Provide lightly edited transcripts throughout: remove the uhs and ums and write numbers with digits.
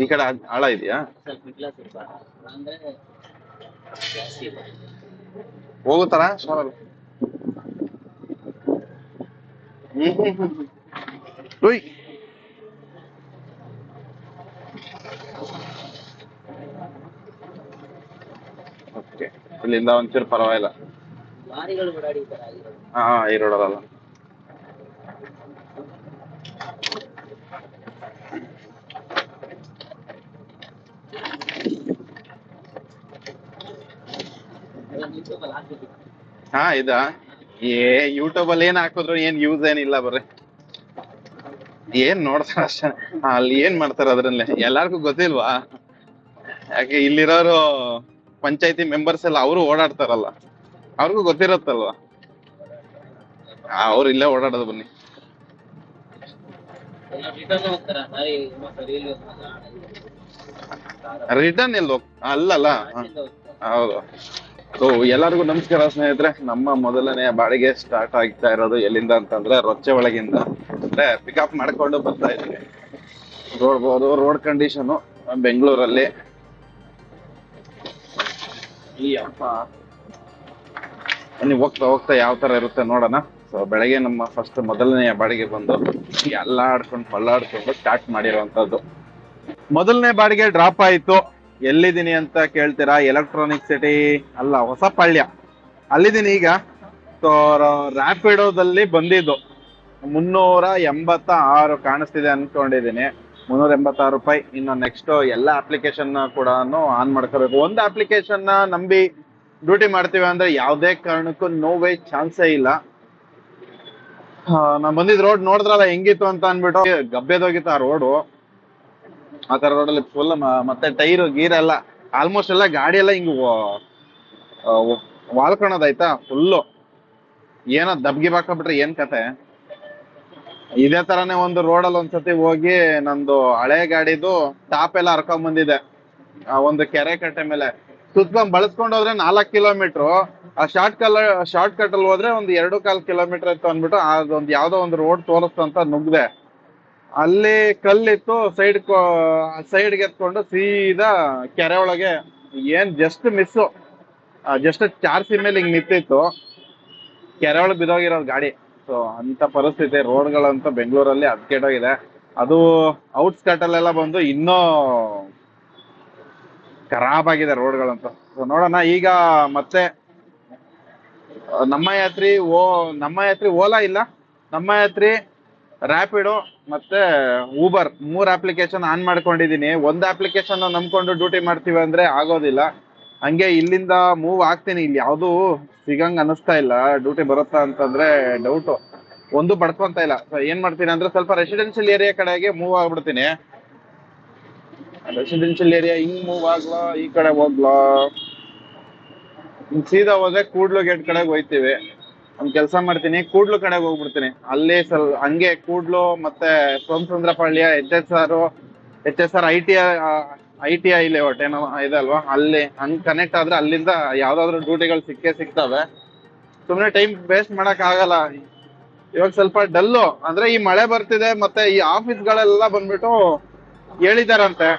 ಈ ಕಡೆ ಆಳ ಇದೆಯಾ? ಸ್ವಲ್ಪ ಇಲ್ಲ, ಸ್ವಲ್ಪ ಅಂದ್ರೆ ಜಾಸ್ತಿ ಇದೆ. ಹೋಗುತ್ತಾರ ಶಾಲಲ್ಲಿ? ಉಯ್ ಓಕೆ, ಇಲ್ಲಿಂದ ಒಂಚೂರು ಪರವಾಗಿಲ್ಲ. ಲಾರಿಗಳು ಓಡಾಡಿ ಈ ತರ ಆಗಿರೋದು. ಹಾ, ಈ ರೋಡಲ್ಲ. ಯೂಟ್ಯೂಬ್ ಅಲ್ಲಿ ಹಾಕ್ಬಿಟ್ಟು ಹಾ, ಇದಾ? ಯೂಟ್ಯೂಬ್ ಅಲ್ಲಿ ಏನ್ ಹಾಕಿದ್ರು ಏನ್ ಯೂಸ್ ಏನಿಲ್ಲ, ಬರ್ರಿ ಏನ್ ನೋಡ್ತಾರ ಅಷ್ಟೇ. ಅಲ್ಲಿ ಏನ್ ಮಾಡ್ತಾರ ಅದ್ರಲ್ಲೇ, ಎಲ್ಲಾರ್ಗು ಗೊತ್ತಿಲ್ವಾ? ಯಾಕೆ ಇಲ್ಲಿರೋರು ಪಂಚಾಯತಿ ಮೆಂಬರ್ಸ್ ಎಲ್ಲ ಅವರು ಓಡಾಡ್ತಾರಲ್ಲ, ಅವ್ರಿಗೂ ಗೊತ್ತಿರತ್ತಲ್ವಾ. ಅವ್ರು ಇಲ್ಲೇ ಓಡಾಡೋದು ಬನ್ನಿ. ರಿಟರ್ನ್ ಹೋಗ್ತಾರ, ದಾರಿ ಸರಿ ಇಲ್ಲ ರಿಟರ್ನ್ ಎಲ್ಲಿ ಅಲ್ಲಲ್ಲ. ಹೌದು. ಸೊ ಎಲ್ಲರಿಗೂ ನಮಸ್ಕಾರ ಸ್ನೇಹಿತರೆ. ನಮ್ಮ ಮೊದಲನೆಯ ಬಾಡಿಗೆ ಸ್ಟಾರ್ಟ್ ಆಗ್ತಾ ಇರೋದು ಎಲ್ಲಿಂದ ಅಂತಂದ್ರೆ ರೊಚ್ಚೆ ಒಳಗಿಂದ. ಅಂದ್ರೆ ಪಿಕಪ್ ಮಾಡ್ಕೊಂಡು ಬರ್ತಾ ಇದ್ದೀವಿ. ನೋಡ್ಬೋದು ರೋಡ್ ಕಂಡೀಷನ್ ಬೆಂಗಳೂರಲ್ಲಿ. ಈ ಅಪ್ಪ ನೀವು ಹೋಗ್ತಾ ಹೋಗ್ತಾ ಯಾವ ತರ ಇರುತ್ತೆ ನೋಡೋಣ. ಸೊ ಬೆಳಗ್ಗೆ ನಮ್ಮ ಫಸ್ಟ್ ಮೊದಲನೆಯ ಬಾಡಿಗೆ ಬಂದು ಎಲ್ಲ ಆಡ್ಕೊಂಡು ಪಳ್ಳಾಡ್ಕೊಂಡು ಸ್ಟಾರ್ಟ್ ಮಾಡಿರುವಂತದ್ದು. ಮೊದಲನೇ ಬಾಡಿಗೆ ಡ್ರಾಪ್ ಆಯ್ತು. ಎಲ್ಲಿದ್ದೀನಿ ಅಂತ ಕೇಳ್ತೀರಾ? ಎಲೆಕ್ಟ್ರಾನಿಕ್ ಸಿಟಿ ಅಲ್ಲ, ಹೊಸಪಳ್ಯ ಅಲ್ಲಿದ್ದೀನಿ ಈಗ. ಸೊ ರ್ಯಾಪಿಡೋದಲ್ಲಿ ಬಂದಿದ್ದು 386 ಕಾಣಿಸ್ತಿದೆ ಅನ್ಕೊಂಡಿದ್ದೀನಿ. 386 ರೂಪಾಯಿ. ಇನ್ನು ನೆಕ್ಸ್ಟ್ ಎಲ್ಲ ಅಪ್ಲಿಕೇಶನ್ ಕೂಡ ಆನ್ ಮಾಡ್ಕೋಬೇಕು. ಒಂದು ಅಪ್ಲಿಕೇಶನ್ ನಂಬಿ ಡ್ಯೂಟಿ ಮಾಡ್ತೀವಿ ಅಂದ್ರೆ ಯಾವುದೇ ಕಾರಣಕ್ಕೂ ನೋ ವೇ ಚಾನ್ಸೇ ಇಲ್ಲ. ನಾನ್ ಬಂದಿದ್ ರೋಡ್ ನೋಡಿದ್ರಲ್ಲ ಹೆಂಗಿತ್ತು ಅಂತ ಅನ್ಬಿಟ್ಟು ಗಬ್ಬೆದೋಗಿತ್ತು ಆ ರೋಡು. ಆ ತರ ರೋಡಲ್ಲಿ ಫುಲ್ ಮತ್ತೆ ಟೈರ್ ಗೀರ್ ಎಲ್ಲ ಆಲ್ಮೋಸ್ಟ್ ಎಲ್ಲ ಗಾಡಿ ಎಲ್ಲ ಹಿಂಗ್ ವಾಲ್ಕೊಳೋದಾಯ್ತಾ ಫುಲ್ಲು. ಏನೋ ದಬ್ಗಿ ಬಾಕೊಂಡ್ಬಿಟ್ರೆ ಏನ್ ಕತೆ. ಇದೇ ತರಾನೇ ಒಂದು ರೋಡಲ್ಲಿ ಒಂದ್ಸತಿ ಹೋಗಿ ನಂದು ಹಳೆ ಗಾಡಿದು ಟಾಪ್ ಎಲ್ಲ ಹರ್ಕೊಂಡ್ ಬಂದಿದೆ ಒಂದು ಕೆರೆ ಕಟ್ಟೆ ಮೇಲೆ. ಸುತ್ಕೊಂಡ್ ಬಳಸ್ಕೊಂಡ್ ಹೋದ್ರೆ 4 ಕಿಲೋಮೀಟರ್, ಆ ಶಾರ್ಟ್ ಕಟ್ ಅಲ್ಲಿ ಹೋದ್ರೆ ಒಂದು 2.25 ಕಿಲೋಮೀಟರ್ ಇತ್ತು ಅಂದ್ಬಿಟ್ಟು ಅದೊಂದು ಯಾವ್ದೋ ಒಂದು ರೋಡ್ ತೋರಿಸ್ತಂತ ನುಗ್ದೆ. ಅಲ್ಲಿ ಕಲ್ಲಿತ್ತು, ಸೈಡ್ಗೆ ಎತ್ಕೊಂಡು ಸೀದಾ ಕೆರೆ ಒಳಗೆ. ಏನ್ ಜಸ್ಟ್ ಮಿಸ್ಸು, ಜಸ್ಟ್ ಚಾರ್ಸಿ ಮೇಲೆ ಹಿಂಗ್ ನಿಂತಿತ್ತು, ಕೆರೆ ಒಳಗೆ ಬಿದ್ದೋಗಿರೋದು ಗಾಡಿ. ಸೊ ಅಂತ ಪರಿಸ್ಥಿತಿ ರೋಡ್ಗಳಂತ ಬೆಂಗಳೂರಲ್ಲಿ ಹದ್ಕೆಟ್ಟೋಗಿದೆ. ಅದು ಔಟ್ಸ್ಕಟ್ ಅಲ್ಲೆಲ್ಲ ಬಂದು ಇನ್ನೂ ಖರಾಬ್ ಆಗಿದೆ ರೋಡ್ಗಳಂತ. ಸೊ ನೋಡೋಣ ಈಗ ಮತ್ತೆ ನಮ್ಮ ಯಾತ್ರಿ ಓಲಾ ಇಲ್ಲ, ನಮ್ಮ ಯಾತ್ರಿ ರ್ಯಾಪಿಡೋ ಮತ್ತೆ ಊಬರ್ 3 ಅಪ್ಲಿಕೇಶನ್ ಆನ್ ಮಾಡ್ಕೊಂಡಿದೀನಿ. ಒಂದು ಅಪ್ಲಿಕೇಶನ್ ನಂಬ್ಕೊಂಡು ಡ್ಯೂಟಿ ಮಾಡ್ತೀವಿ ಅಂದ್ರೆ ಆಗೋದಿಲ್ಲ. ಹಂಗೆ ಇಲ್ಲಿಂದ ಮೂವ್ ಆಗ್ತೀನಿ. ಇಲ್ಲಿ ಯಾವ್ದು ಸಿಗಂಗ್ ಅನಿಸ್ತಾ ಇಲ್ಲ. ಡ್ಯೂಟಿ ಬರುತ್ತಾ ಅಂತಂದ್ರೆ ಡೌಟ್. ಒಂದು ಪಡ್ಕೊಂತ ಇಲ್ಲ. ಸೊ ಏನ್ ಮಾಡ್ತೀನಿ ಅಂದ್ರೆ ಸ್ವಲ್ಪ ರೆಸಿಡೆನ್ಷಿಯಲ್ ಏರಿಯಾ ಕಡೆಗೆ ಮೂವ್ ಆಗ್ಬಿಡ್ತೀನಿ. ರೆಸಿಡೆನ್ಷಿಯಲ್ ಏರಿಯಾ ಹಿಂಗ್ ಮೂವ್ ಆಗ್ಲಾ, ಈ ಕಡೆ ಹೋಗ್ಲಾ? ಸೀದಾ ಹೋದ್ರೆ ಕೂಡ್ಲು ಗೇಟ್ ಕಡೆಗೆ ಹೋಯ್ತಿವಿ. ಒಂದ್ ಕೆಲಸ ಮಾಡ್ತೀನಿ, ಕೂಡ್ಲು ಕಡೆಗೆ ಹೋಗ್ಬಿಡ್ತೀನಿ. ಅಲ್ಲಿ ಹಂಗೆ ಕೂಡ್ಲು ಮತ್ತೆ Somasundarapalya H S R I T I layout ಏನೋ ಇದೆ ಅಲ್ವಾ, ಅಲ್ಲಿ ಹಂಗ್ ಕನೆಕ್ಟ್ ಆದ್ರೆ ಅಲ್ಲಿಂದ ಯಾವ್ದಾದ್ರು ಡ್ಯೂಟಿಗಳು ಸಿಗ್ತವೆ. ಸುಮ್ನೆ ಟೈಮ್ ವೇಸ್ಟ್ ಮಾಡಕ್ ಆಗಲ್ಲ. ಇವಾಗ ಸ್ವಲ್ಪ ಡಲ್ಲು ಅಂದ್ರೆ ಈ ಮಳೆ ಬರ್ತಿದೆ, ಮತ್ತೆ ಈ ಆಫೀಸ್ಗಳೆಲ್ಲ ಬಂದ್ಬಿಟ್ಟು ಹೇಳಿದಾರಂತೆ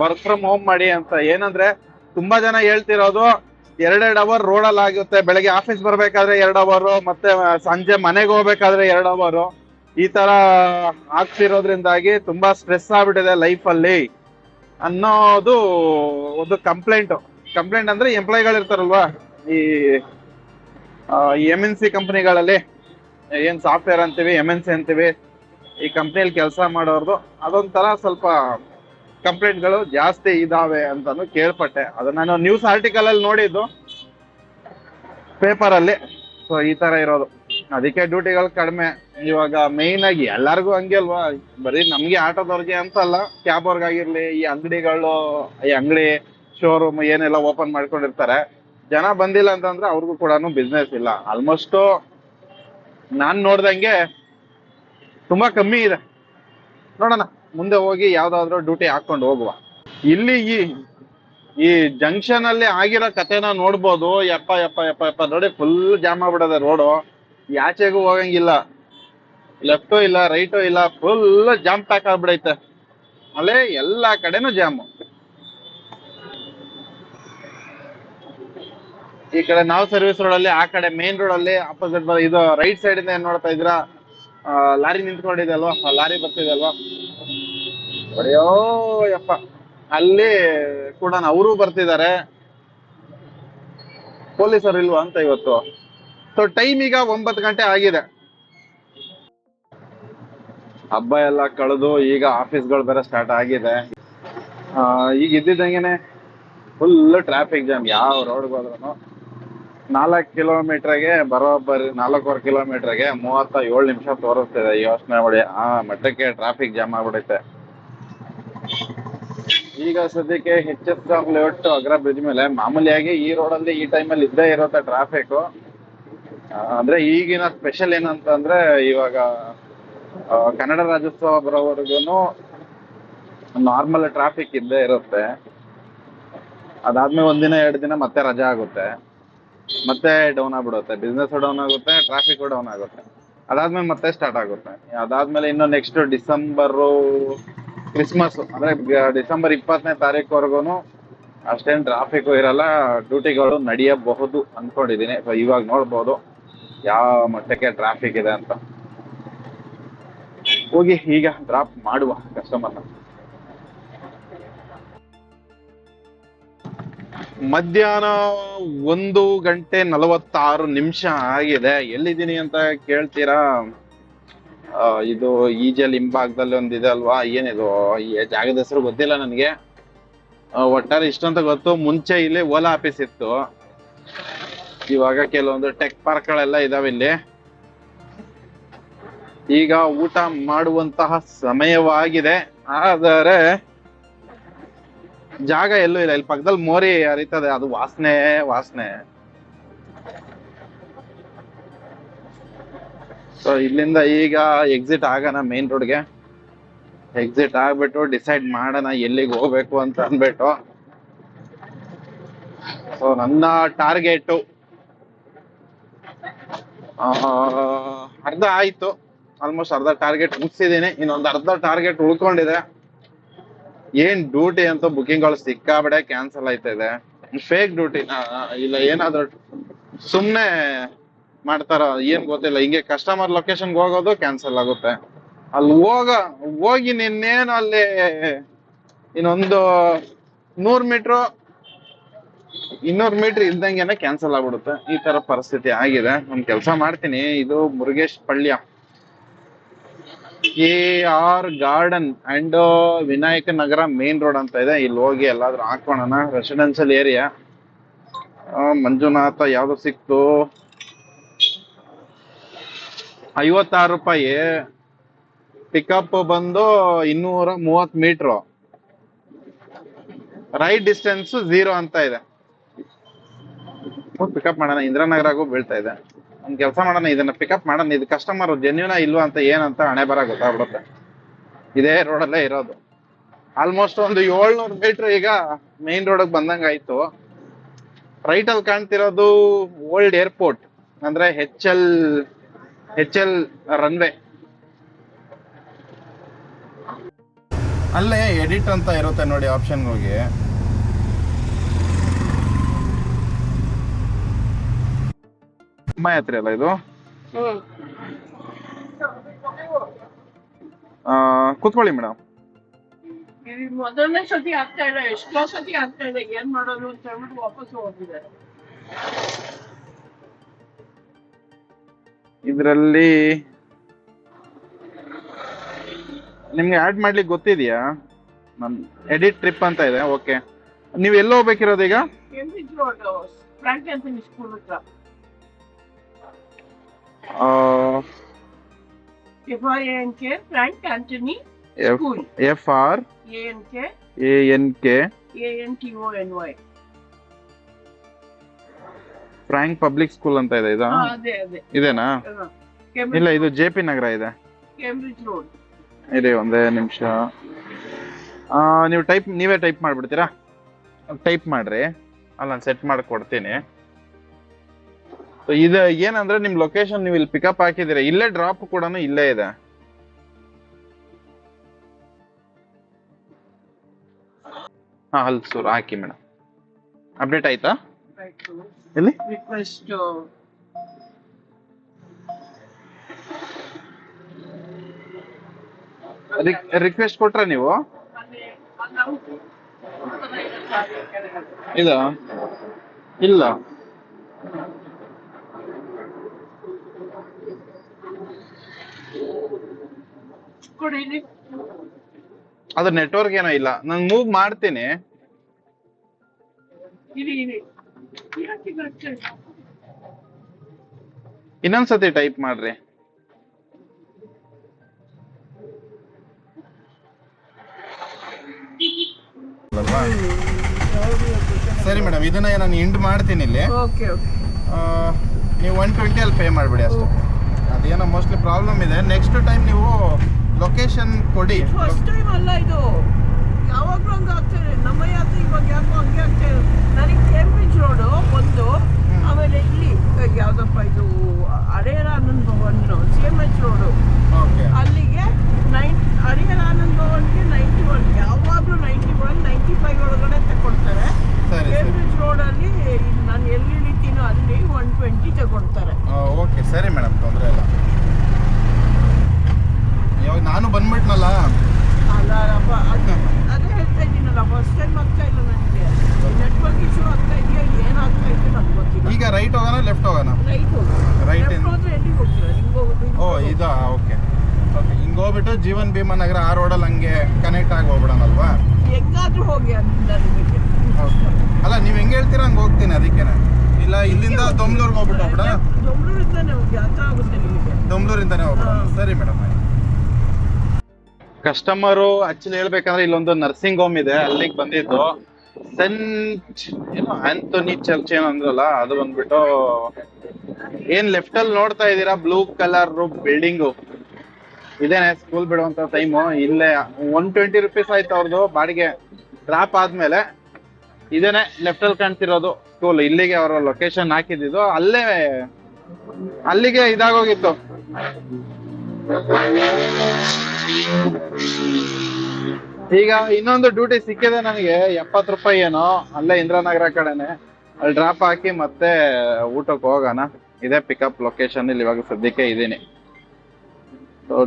ವರ್ಕ್ ಫ್ರಮ್ ಹೋಮ್ ಮಾಡಿ ಅಂತ. ಏನಂದ್ರೆ ತುಂಬಾ ಜನ ಹೇಳ್ತಿರೋದು 2 ಅವರ್ ರೋಡಲ್ಲಿ ಆಗುತ್ತೆ. ಬೆಳಗ್ಗೆ ಆಫೀಸ್ ಬರ್ಬೇಕಾದ್ರೆ 2 ಅವರ್, ಮತ್ತೆ ಸಂಜೆ ಮನೆಗೆ ಹೋಗ್ಬೇಕಾದ್ರೆ 2 ಅವರ್, ಈ ತರ ಆಗ್ತಿರೋದ್ರಿಂದಾಗಿ ತುಂಬಾ ಸ್ಟ್ರೆಸ್ ಆಗ್ಬಿಟ್ಟಿದೆ ಲೈಫ್ ಅಲ್ಲಿ ಅನ್ನೋದು ಒಂದು ಕಂಪ್ಲೇಂಟ್ ಅಂದ್ರೆ ಎಂಪ್ಲಾಯಿಗಳು ಇರ್ತಾರಲ್ವಾ, ಈ MNC ಕಂಪನಿಗಳಲ್ಲಿ ಏನ್ ಸಾಫ್ಟ್ವೇರ್ ಅಂತೀವಿ, MNC ಅಂತೀವಿ, ಈ ಕಂಪ್ನಿಯಲ್ಲಿ ಕೆಲಸ ಮಾಡೋರ್ದು ಅದೊಂಥರ ಸ್ವಲ್ಪ ಕಂಪ್ಲೇಂಟ್ಗಳು ಜಾಸ್ತಿ ಇದಾವೆ ಅಂತಾನು ಕೇಳ್ಪಟ್ಟೆ. ಅದನ್ನ ನಾನು ನ್ಯೂಸ್ ಆರ್ಟಿಕಲ್ ಅಲ್ಲಿ ನೋಡಿದ್ದು, ಪೇಪರ್ ಅಲ್ಲಿ. ಸೊ ಈ ತರ ಇರೋದು, ಅದಕ್ಕೆ ಡ್ಯೂಟಿಗಳು ಕಡಿಮೆ. ಇವಾಗ ಮೇಯ್ನ್ ಆಗಿ ಎಲ್ಲಾರ್ಗು ಹಂಗೆ ಅಲ್ವಾ, ಬರೀ ನಮ್ಗೆ ಆಟೋದವ್ರಿಗೆ ಅಂತಲ್ಲ, ಕ್ಯಾಬ್ ಅವ್ರಿಗಾಗಿರ್ಲಿ, ಈ ಅಂಗಡಿ ಶೋರೂಮ್ ಏನೆಲ್ಲ ಓಪನ್ ಮಾಡ್ಕೊಂಡಿರ್ತಾರೆ, ಜನ ಬಂದಿಲ್ಲ ಅಂತಂದ್ರೆ ಅವ್ರಿಗೂ ಕೂಡ ಬಿಸ್ನೆಸ್ ಇಲ್ಲ. ಆಲ್ಮೋಸ್ಟ್ ನಾನ್ ನೋಡ್ದಂಗೆ ತುಂಬಾ ಕಮ್ಮಿ ಇದೆ. ನೋಡೋಣ ಮುಂದೆ ಹೋಗಿ ಯಾವ್ದಾದ್ರು ಡ್ಯೂಟಿ ಹಾಕೊಂಡು ಹೋಗುವ. ಇಲ್ಲಿ ಈ ಜಂಕ್ಷನ್ ಅಲ್ಲಿ ಆಗಿರೋ ಕಥೆನ ನೋಡ್ಬೋದು. ಯಪ್ಪ ಯಪ್ಪ ಯಪ್ಪ ಯಪ್ಪ ನೋಡಿ, ಫುಲ್ ಜಾಮ್ ಆಗ್ಬಿಡದೆ ರೋಡು. ಯಾಚೆಗೂ ಹೋಗಂಗಿಲ್ಲ, ಲೆಫ್ಟು ಇಲ್ಲ ರೈಟು ಇಲ್ಲ, ಫುಲ್ ಜಾಮ್ ಪ್ಯಾಕ್ ಆಗ್ಬಿಡೈತೆ. ಅಲ್ಲೇ ಎಲ್ಲಾ ಕಡೆನೂ ಜಾಮು. ಈ ಕಡೆ ನಾವು ಸರ್ವಿಸ್ ರೋಡ್ ಅಲ್ಲಿ, ಆ ಕಡೆ ಮೇನ್ ರೋಡ್ ಅಲ್ಲಿ ಆಪೋಸಿಟ್ ಇದು ರೈಟ್ ಸೈಡ್ ಇಂದ ಏನ್ ನೋಡ್ತಾ ಇದ್ರ ಲಾರಿ ನಿಂತ್ಕೊಂಡಿದೆ ಅಲ್ವಾ, ಲಾರಿ ಬರ್ತಿದೆ ಅಲ್ವಾ, ಅಯ್ಯೋ ಯಪ್ಪ, ಅಲ್ಲಿ ಕೂಡ ಅವರು ಬರ್ತಿದ್ದಾರೆ. ಪೊಲೀಸರು ಇಲ್ವಾ ಅಂತ ಇವತ್ತು. ಸೊ ಟೈಮ್ ಈಗ 9 ಗಂಟೆ ಆಗಿದೆ. ಹಬ್ಬ ಎಲ್ಲ ಕಳೆದು ಈಗ ಆಫೀಸ್ಗಳು ಬೇರೆ ಸ್ಟಾರ್ಟ್ ಆಗಿದೆ. ಈಗ ಇದ್ದಿದ್ದಂಗೆನೆ ಫುಲ್ ಟ್ರಾಫಿಕ್ ಜಾಮ್. ಯಾವ ರೋಡ್ಗೆ ಹೋದ್ರು 4 ಕಿಲೋಮೀಟರ್ಗೆ ಬರೋಬ್ಬರಿ 4.25 ಕಿಲೋಮೀಟರ್ಗೆ 37 ನಿಮಿಷ ತೋರಿಸ್ತಿದೆ. ಯೋಚನೆ ಮಾಡಿ, ಆ ಮಟ್ಟಕ್ಕೆ ಟ್ರಾಫಿಕ್ ಜಾಮ್ ಆಗ್ಬಿಡೈತೆ. ಈಗ ಸದ್ಯಕ್ಕೆ HSR ಲೇಔಟ್ ಅಗ್ರ ಬ್ರಿಡ್ಜ್ ಮೇಲೆ ಮಾಮೂಲಿಯಾಗಿ ಈ ರೋಡಲ್ಲಿ ಈ ಟೈಮಲ್ಲಿ ಇದ್ದೇ ಇರುತ್ತೆ ಟ್ರಾಫಿಕ್. ಅಂದ್ರೆ ಈಗಿನ ಸ್ಪೆಷಲ್ ಏನಂತ ಅಂದ್ರೆ, ಇವಾಗ ಕನ್ನಡ ರಾಜ್ಯೋತ್ಸವ ಬರೋವರೆಗೂ ನಾರ್ಮಲ್ ಟ್ರಾಫಿಕ್ ಇದ್ದೇ ಇರುತ್ತೆ. ಅದಾದ್ಮೇಲೆ 1 ದಿನ 2 ದಿನ ಮತ್ತೆ ರಜಾ ಆಗುತ್ತೆ, ಮತ್ತೆ ಡೌನ್ ಆಗ್ಬಿಡುತ್ತೆ, ಬಿಸ್ನೆಸ್ ಡೌನ್ ಆಗುತ್ತೆ, ಟ್ರಾಫಿಕ್ ಡೌನ್ ಆಗುತ್ತೆ. ಅದಾದ್ಮೇಲೆ ಮತ್ತೆ ಸ್ಟಾರ್ಟ್ ಆಗುತ್ತೆ. ಅದಾದ್ಮೇಲೆ ಇನ್ನು ನೆಕ್ಸ್ಟ್ ಡಿಸೆಂಬರು ಕ್ರಿಸ್ಮಸ್, ಅಂದ್ರೆ ಡಿಸೆಂಬರ್ 20ನೇ ತಾರೀಕುವರೆಗೂ ಅಷ್ಟೇನು ಟ್ರಾಫಿಕ್ ಇರಲ್ಲ, ಡ್ಯೂಟಿಗಳು ನಡೆಯಬಹುದು ಅನ್ಕೊಂಡಿದೀನಿ. ಸೊ ಇವಾಗ ನೋಡ್ಬೋದು ಯಾವ ಮಟ್ಟಕ್ಕೆ ಟ್ರಾಫಿಕ್ ಇದೆ ಅಂತ. ಹೋಗಿ ಈಗ ಡ್ರಾಪ್ ಮಾಡುವ ಕಸ್ಟಮರ್ನ. ಮಧ್ಯಾಹ್ನ 1:46 ಆಗಿದೆ. ಎಲ್ಲಿದ್ದೀನಿ ಅಂತ ಕೇಳ್ತೀರಾ? ಇದು ಈಜಲ್ ಹಿಂಭಾಗದಲ್ಲಿ ಒಂದಿದೆ ಅಲ್ವಾ, ಏನಿದು ಈ ಜಾಗದ ಹೆಸರು ಗೊತ್ತಿಲ್ಲ ನನಗೆ. ಒಟ್ಟಾರೆ ಇಷ್ಟಂತ ಗೊತ್ತು, ಮುಂಚೆ ಇಲ್ಲಿ ಓಲಾ ಆಫೀಸ್ ಇತ್ತು. ಇವಾಗ ಕೆಲವೊಂದು ಟೆಕ್ ಪಾರ್ಕ್ಗಳೆಲ್ಲ ಇದಾವೆ ಇಲ್ಲಿ. ಈಗ ಊಟ ಮಾಡುವಂತಹ ಸಮಯವಾಗಿದೆ, ಆದರೆ ಜಾಗ ಎಲ್ಲೂ ಇಲ್ಲ. ಇಲ್ಲಿ ಪಕ್ಕದಲ್ಲಿ ಮೋರಿ ಹರಿತದೆ, ಅದು ವಾಸನೆ. ಸೊ ಇಲ್ಲಿಂದ ಈಗ ಎಕ್ಸಿಟ್ ಆಗೋಣ ಮೇನ್ ರೋಡ್ಗೆ. ಎಕ್ಸಿಟ್ ಆಗ್ಬಿಟ್ಟು ಡಿಸೈಡ್ ಮಾಡೋಣ ಎಲ್ಲಿಗೆ ಹೋಗ್ಬೇಕು ಅಂತ ಅಂದ್ಬಿಟ್ಟು. ಸೊ ನನ್ನ ಟಾರ್ಗೆಟ್ ಅರ್ಧ ಆಯ್ತು, ಆಲ್ಮೋಸ್ಟ್ ಅರ್ಧ ಟಾರ್ಗೆಟ್ ಮುಗಿಸಿದೀನಿ. ಇನ್ನೊಂದು ಅರ್ಧ ಟಾರ್ಗೆಟ್ ಉಳ್ಕೊಂಡಿದೆ. ಏನ್ ಡ್ಯೂಟಿ ಅಂತೂ ಬುಕಿಂಗ್ಗಳು ಸಿಕ್ಕಾಬಡೆ ಕ್ಯಾನ್ಸಲ್ ಆಯ್ತಿದೆ. ಫೇಕ್ ಡ್ಯೂಟಿ ಇಲ್ಲ, ಏನಾದ್ರು ಸುಮ್ನೆ ಮಾಡ್ತಾರ ಏನ್ ಗೊತ್ತಿಲ್ಲ. ಹಿಂಗೆ ಕಸ್ಟಮರ್ ಲೊಕೇಶನ್ಗೆ ಹೋಗೋದು ಕ್ಯಾನ್ಸಲ್ ಆಗುತ್ತೆ. ಅಲ್ಲಿ ಹೋಗಿ ನಿನ್ನೇನು ಅಲ್ಲಿ ಇನ್ನೊಂದು 100 ಮೀಟ್ರು 200 ಮೀಟರ್ ಇದ್ದಂಗೆನೆ ಕ್ಯಾನ್ಸಲ್ ಆಗ್ಬಿಡುತ್ತೆ. ಈ ತರ ಪರಿಸ್ಥಿತಿ ಆಗಿದೆ. ಒಂದ್ ಕೆಲಸ ಮಾಡ್ತೀನಿ, ಇದು Murugesh Palya KR garden and Vinayaka Nagar main road ಅಂತ ಇದೆ. ಇಲ್ಲಿ ಹೋಗಿ ಎಲ್ಲಾದ್ರೂ ಹಾಕೋಣ. Residential area. ಮಂಜುನಾಥ ಯಾವ್ದು ಸಿಕ್ತು, 56 ರೂಪಾಯಿ. ಪಿಕಪ್ ಬಂದು 230 ಮೀಟ್ರು. ರೈಟ್ ಡಿಸ್ಟೆನ್ಸ್ 0 ಅಂತ ಇದೆ. ಪಿಕಪ್ ಮಾಡೋಣ. ಇಂದ್ರಾನಗರಾಗೂ ಬೀಳ್ತಾ ಇದೆ. ಒಂದ್ ಕೆಲಸ ಮಾಡೋಣ, ಇದನ್ನ ಪಿಕಪ್ ಮಾಡೋಣ. ಇದು ಕಸ್ಟಮರ್ ಜೆನ್ಯೂನಾ ಇಲ್ವಾ ಅಂತ ಏನಂತ ಹಣೆ ಬರ ಗೊತ್ತಾಗ್ಬಿಡುತ್ತೆ. ಇದೇ ರೋಡಲ್ಲೇ ಇರೋದು. ಆಲ್ಮೋಸ್ಟ್ ಒಂದು 700 ಮೀಟರ್ ಈಗ ಮೇನ್ ರೋಡ್ ಬಂದಂಗ ಆಯ್ತು. ರೈಟ್ ಅಲ್ಲಿ ಕಾಣ್ತಿರೋದು ಓಲ್ಡ್ ಏರ್ಪೋರ್ಟ್, ಅಂದ್ರೆ HL ರನ್ವೇ. ಅಲ್ಲೇ ಎಡಿಟ್ ಅಂತ ಇರುತ್ತೆ ನೋಡಿ, ಆಪ್ಷನ್ ಹೋಗಿ. ಯಾತ್ರೆ ಅಲ್ಲ ಇದು. ಕೂತ್ಕೊಳ್ಳಿ ಮೇಡಮ್. ಮೊದಲನೇ ಸತಿ ಆಗ್ತಾ ಇಲ್ಲ, ಎಷ್ಟೋ ಸತಿ ಆಗ್ತಾ ಇದೆ. ಏನ್ ಮಾಡೋದು ಅಂತ ಹೇಳ್ಬಿಟ್ಟು ವಾಪಸ್ ಹೋಗಿದ್ದಾರೆ. ಇದ್ರಲ್ಲಿ ನಿಮ್ಗೆ ಆಡ್ ಮಾಡ್ಲಿಕ್ಕೆ ಗೊತ್ತಿದ್ಯಾ? ನನ್ ಎಡಿಟ್ ಟ್ರಿಪ್ ಅಂತ ಇದೆ. ಓಕೆ, ನೀವ್ ಎಲ್ಲಿ ಹೋಗ್ಬೇಕಿರೋದು ಈಗ? Cambridge road, Frank Anthony school ಹತ್ರ. FRANK Frank Anthony school. FRANK ANTONY Frank public school ಅಂತ ಇದೆ. ಇದಾ? ಅದೇ ಇದೇನಾ? ಇಲ್ಲ, ಇದು JP ನಗರ ಇದೆ. Cambridge road. ಇದೆ, ಒಂದೇ ನಿಮಿಷ. ನೀವೇ ಟೈಪ್ ಮಾಡ್ಬಿಡ್ತೀರಾ? ಟೈಪ್ ಮಾಡ್ರಿ, ಅಲ್ಲಿ ನಾನು ಸೆಟ್ ಮಾಡಿ ಕೊಡ್ತೀನಿ. ಇದು ಏನಂದ್ರೆ ನಿಮ್ ಲೊಕೇಶನ್ ನೀವು ಇಲ್ಲಿ ಪಿಕಪ್ ಹಾಕಿದಿರ, ಇಲ್ಲೇ ಡ್ರಾಪ್ ಕೂಡ ಇಲ್ಲೇ ಇದೆ. ಹಾಂ ಹಲ್ಸೂರು ಹಾಕಿ ಮೇಡಮ್. ಅಪ್ಡೇಟ್ ಆಯ್ತಾ? ಆಯ್ತು. ಎಲ್ಲಿ? ರಿಕ್ವೆಸ್ಟ್ ರಿಕ್ವೆಸ್ಟ್ ಕೊಟ್ರ ನೀವು? ಇಲ್ಲ ಇಲ್ಲ ಕೊಡಿ. ಅದು ನೆಟ್ವರ್ಕ್ ಏನೋ ಇಲ್ಲ. ನಾನು ಮೂವ್ ಮಾಡ್ತೀನಿ. ಇರಿ ಯಾಕೆ ಬರ್ತೀರಿ? ಇನ್ನೊಂದ್ಸತಿ ಟೈಪ್ ಮಾಡ್ರಿ. ಸರಿ ಮೇಡಮ್, ಇದನ್ನ ನಾನು ಎಂಡ್ ಮಾಡ್ತೀನಿ ಇಲ್ಲಿ. Okay okay. ನೀವು 120 ಅಲ್ಲಿ ಪೇ ಮಾಡಿಬಿಡಿ ಅಷ್ಟೇ. ಅದೇನೋ ಮೋಸ್ಟ್ಲಿ ಪ್ರಾಬ್ಲಮ್ ಇದೆ. ನೆಕ್ಸ್ಟ್ ಟೈಮ್ ನೀವು ಲೊಕೇಶನ್ ಕೊಡಿ. ಫಸ್ಟ್ ಟೈಮ್ ಅಲ್ಲ ಇದು, ಯಾವಾಗಲೂ ಹಂಗೆ ಆಗ್ತದೆ. ನಮ್ಮ ಯಾತ್ರೆ ಇವಾಗ ಯಾಕೋ ಹಂಗೆ ಆಗ್ತದೆ. ನನಗೆ ಕೇಂಬ್ರಿಡ್ಜ್ ರೋಡು ಒಂದು, ಆಮೇಲೆ ಇಲ್ಲಿ ಯಾವುದಪ್ಪ ಇದು Harihara Anand Bhavan CMH road, okay. ಅಲ್ಲಿಗೆ ಹರಿಹರ ಆನಂದ್ ಭವನ್ಗೆ 91, ಯಾವಾಗಲೂ 91, 95 ಒಳಗಡೆ ತಗೊಳ್ತಾರೆ. ಸರಿ ಕೇಂಬ್ರಿಡ್ಜ್ ರೋಡಲ್ಲಿ ನಾನು ಎಲ್ಲಿ ಇಳಿತೀನೋ ಅಲ್ಲಿ 120 ತಗೊಳ್ತಾರೆ. ಓಕೆ ಸರಿ ಮೇಡಮ್, ತೊಂದರೆ ಇಲ್ಲ. ಇವಾಗ ನಾನು ಬಂದ್ಬಿಟ್ನಲ್ಲ. ಅಲ್ಲ ಅದೇ ಹೇಳ್ತಾ ಇದ್ದೀನಲ್ಲ, ಫಸ್ಟ್ ಟೈಮ್ ಆಗ್ತಾ ಇಲ್ಲ ನನಗೆ. ನೆಟ್ವರ್ಕ್ ಇಶ್ಯೂ ಆಗ್ತಾ ಇದೆಯಾ, ಏನಾಗ್ತಾ ಇದೆ ನನಗೆ ಗೊತ್ತಿಲ್ಲ. ಈಗ ರೈಟ್ ಹೋಗೋಣ ಲೆಫ್ಟ್ ಹೋಗೋಣ? ರೈಟ್ ಹೋಗಿ. ರೈಟ್ ಲೆಫ್ಟ್ ಹೋದ್ರೆ ಎಲ್ಲಿಗೆ ಹೋಗ್ತೀರಾ? ಹಿಂಗೆ ಹೋಗ್ಬಿಟ್ಟು. ಓ ಇದಾ, ಓಕೆ ಓಕೆ. ಹಿಂಗೆ ಹೋಗ್ಬಿಟ್ಟು ಜೀವನ್ ಭೀಮಾ ನಗರ ಆ ರೋಡಲ್ಲಿ ಹಂಗೆ ಕನೆಕ್ಟ್ ಆಗಿ ಹೋಗ್ಬಿಡೋಣಲ್ವಾ? ಹೆಂಗಾದ್ರೂ ಹೋಗಿ ಅಂತ ನಿಮಗೆ. ಅಲ್ಲ ನೀವು ಹೆಂಗೆ ಹೇಳ್ತೀರಾ ಹಂಗೆ ಹೋಗ್ತೀನಿ, ಅದಕ್ಕೇನೆ. ಇಲ್ಲ ಇಲ್ಲಿಂದ ದೊಮ್ಲೂರ್ಗೆ ಹೋಗ್ಬಿಟ್ಟು ಹೋಗ್ಬಿಡ? ದೊಮ್ಲೂರಿಂದಾನೆ ಹೋಗಿ, ಹತ್ರ ಆಗುತ್ತೆ ನಿಮಗೆ. ದೊಮ್ಲೂರಿಂದಾನೆ ಹೋಗ್ಬಿಡ. ಸರಿ ಮೇಡಮ್. ಕಸ್ಟಮರು ಆಕ್ಚುಲಿ ಹೇಳ್ಬೇಕಂದ್ರೆ ಇಲ್ಲೊಂದು ನರ್ಸಿಂಗ್ ಹೋಮ್ ಇದೆ, ಅಲ್ಲಿಗೆ ಬಂದಿದ್ದು. ಸೆಂಟ್ ಏನೋ ಆಂಥೋನಿ ಚರ್ಚ್ ಏನೋ ಅಂದ್ರಲ್ಲ, ಅದು ಬಂದ್ಬಿಟ್ಟು ಏನ್ ಲೆಫ್ಟ್ ಅಲ್ಲಿ ನೋಡ್ತಾ ಇದ್ದೀರಾ ಬ್ಲೂ ಕಲರ್ ಬಿಲ್ಡಿಂಗು, ಇದೇನೆ ಸ್ಕೂಲ್ ಬಿಡುವಂತ ಟೈಮು. ಇಲ್ಲೇ 120 ರುಪೀಸ್ ಆಯ್ತು ಅವ್ರದ್ದು ಬಾಡಿಗೆ. ಡ್ರಾಪ್ ಆದ್ಮೇಲೆ ಇದೇನೆ ಲೆಫ್ಟ್ ಅಲ್ಲಿ ಕಾಣ್ತಿರೋದು ಸ್ಕೂಲ್. ಇಲ್ಲಿಗೆ ಅವರ ಲೊಕೇಶನ್ ಹಾಕಿದ್ದು, ಅಲ್ಲಿಗೆ ಇದಾಗೋಗಿತ್ತು. ಈಗ ಇನ್ನೊಂದು ಡ್ಯೂಟಿ ಸಿಕ್ಕಿದೆ ನನಗೆ, 70 ರೂಪಾಯಿ ಏನೋ, ಅಲ್ಲೇ ಇಂದ್ರಾನಗರ ಕಡೆನೆ. ಅಲ್ಲಿ ಡ್ರಾಪ್ ಹಾಕಿ ಮತ್ತೆ ಊಟಕ್ಕೆ ಹೋಗೋಣ. ಇದೇ ಪಿಕಪ್ ಲೊಕೇಶನ್ ಇಲ್ಲಿ ಇವಾಗ ಸದ್ಯಕ್ಕೆ ಇದ್ದೀನಿ.